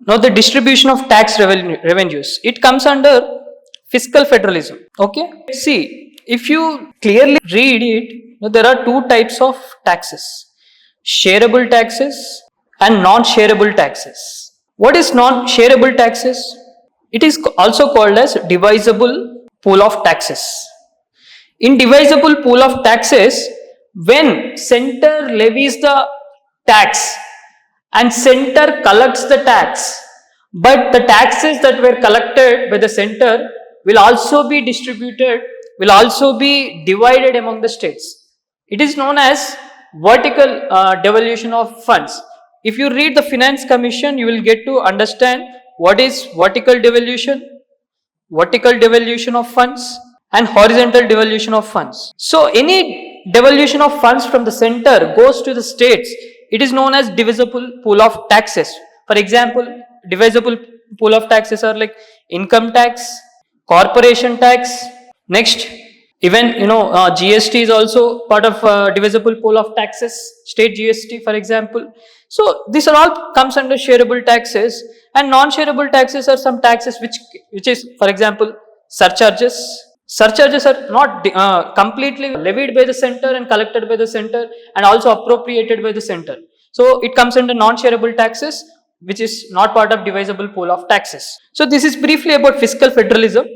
Now the distribution of tax revenues, it comes under fiscal federalism. Okay, see, if you clearly read it, there are two types of taxes: shareable taxes and non-shareable taxes. What is non-shareable taxes? It is also called as divisible pool of taxes. In divisible pool of taxes, when center levies the tax and center collects the tax, but the taxes that were collected by the center will also be distributed, will also be divided among the states. It is known as vertical devolution of funds. If you read the Finance Commission, you will get to understand what is vertical devolution of funds, and horizontal devolution of funds. So any devolution of funds from the center goes to the states. It is known as divisible pool of taxes. For example, divisible pool of taxes are like income tax, corporation tax. Next, even GST is also part of divisible pool of taxes. State GST, for example. So these are all comes under shareable taxes, and non-shareable taxes are some taxes which is, for example, surcharges. Surcharges are not completely levied by the center and collected by the center and also appropriated by the center. So it comes under non-shareable taxes, which is not part of divisible pool of taxes. So this is briefly about fiscal federalism.